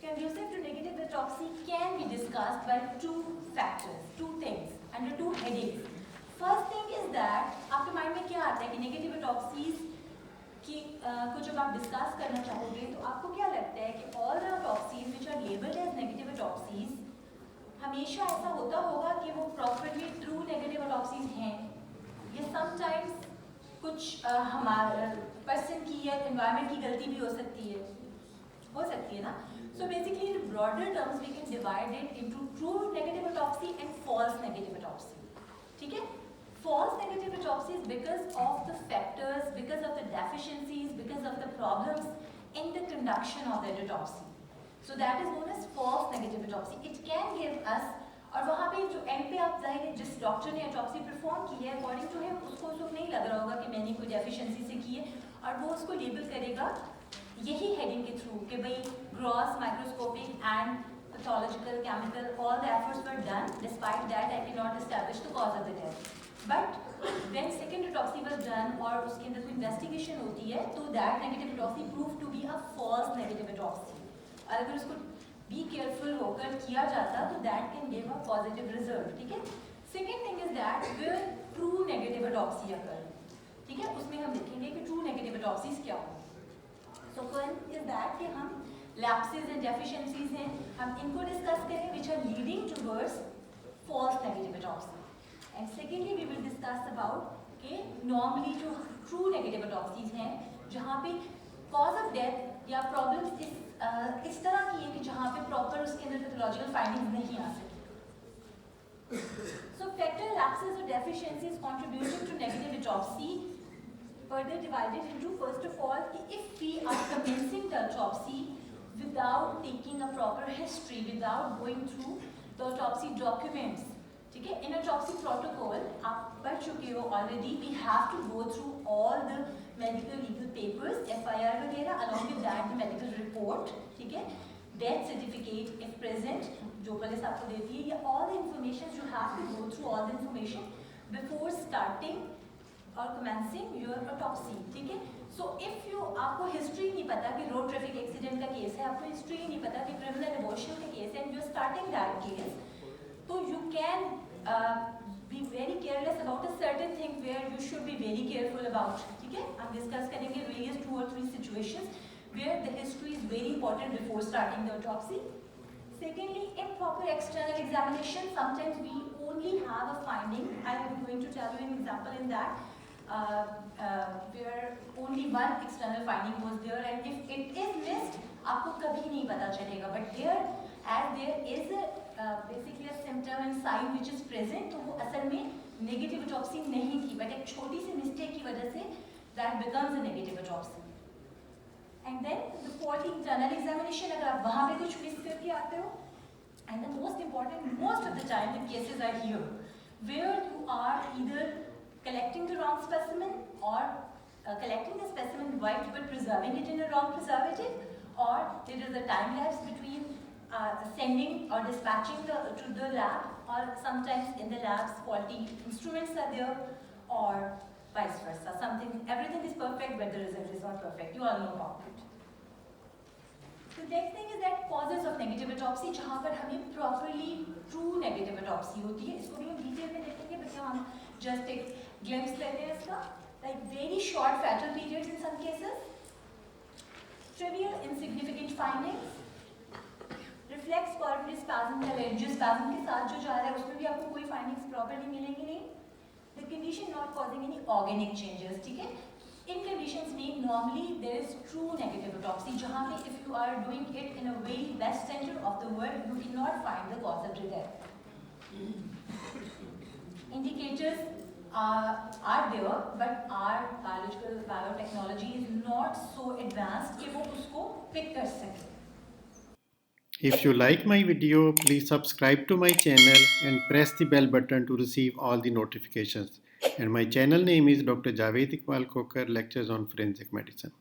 Conducive to negative autopsy can be discussed by two factors, two things, under two headings. First thing is that आपके mind में क्या आता है कि negative ऑटोप्सीज की को जब आप डिस्कस करना चाहोगे तो आपको क्या लगता है कि all the autopsies which are labelled as negative autopsies हमेशा ऐसा होता होगा कि वो प्रॉपरली ट्रू नेगेटिव ऑटोप्सीज हैं या समटाइम्स कुछ हमारे पर्सन की या एनवायरनमेंट की गलती भी हो सकती है ना. So basically in broader terms we can divide it into true negative autopsy and false negative autopsy. ठीक है? False negative autopsy is because of the factors, because of the deficiencies, because of the problems in the conduction of that autopsy. So that is known as false negative autopsy. It can give us और वहाँ पे जो and पे आप जाहिर है जिस doctor ने ऑटोप्सी परफॉर्म की है अकॉर्डिंग टू हिम उसको नहीं लग रहा होगा कि मैंने कोई डेफिशिएंसी से की है और वो उसको लेबल करेगा यही हेडिंग के थ्रू कि भाई gross microscopic and pathological chemical all the efforts were done despite that I can not establish the cause of the death but when second autopsy was done और उसके अंदर कोई इन्वेस्टिगेशन होती है तो that negative autopsy prove to be a false negative autopsy और अगर उसको बी केयरफुल होकर किया जाता तो that can give a positive result. ठीक है. Second thing is that where true negative autopsy अकर. ठीक है. उसमें हम देखेंगे कि ट्रू नेगेटिव ऑटोप्सीज क्या हो. So one is that कि हम lapses and deficiencies हैं हम इनको डिस्कस करें which are leading towards false negative autopsy. And secondly we will discuss about कि normally जो true negative autopsies हैं जहाँ पे cause of death या problems इस तरह की है कि जहाँ पे proper उसके अंदर pathological findings नहीं आ सके. So factor lapses or deficiencies contributing to negative autopsy further divided into first of all if we are commencing the autopsy without taking a proper history without going through the autopsy documents. ठीक है. In autopsy protocol आप पढ़ चुके हो already we have to go through all the medical legal papers FIR वगैरह along with that the medical report. ठीक है. Death certificate if present जो पुलिस आपको देती है ये all the information you have to go through all the information before starting और commencing your autopsy. ठीक है. So if you आपको history नहीं पता कि road traffic accident का केस है आपको history नहीं पता कि criminal abortion का केस है and you are starting that case तो you can be very careless about a certain thing where you should be very careful about. ठीक है. हम discuss करेंगे various 2 or 3 situations where the history is very important before starting the autopsy. Secondly, improper external examination. Sometimes we only have a finding. I am going to tell you an example in that. Where only one external finding was there and if it is missed आपको कभी नहीं पता चलेगा but there is basically a symptom and sign which is present तो वो असल में negative autopsy नहीं थी but एक छोटी सी mistake की वजह से that becomes a negative autopsy. And then the faulty internal examination अगर आप वहाँ पे कुछ miss करके आते हो and the most important most of the time the cases are here where you are either collecting the wrong specimen or collecting the specimen right but preserving it in a wrong preservative or there is a time lapse between sending or dispatching to the lab or sometimes in the labs faulty instruments are there or vice versa. Everything is perfect but the result is not perfect. You all know about it. The next thing is that causes of negative autopsy जहाँ पर हमें properly true negative autopsy होती है इसको भी हम detail में देखेंगे बट हम just एक glimpse लेते हैं इसका like very short fatal periods in some cases, trivial insignificant findings, reflex coronary spasm या laryngospasm के साथ जो जा रहा है उसमें भी आपको कोई findings properly मिलेंगे नहीं. The condition not causing any organic changes. ठीक है. In conditions में normally there is true negative autopsy जहाँ पे if you are doing it in a very west center of the world you cannot find the cause of the death. Indicators are there but our biological biotechnology is not so advanced कि वो उसको pick कर सके. If you like my video, please subscribe to my channel and press the bell button to receive all the notifications. And my channel name is Dr. Javed Iqbal Kokar, Lectures on Forensic Medicine.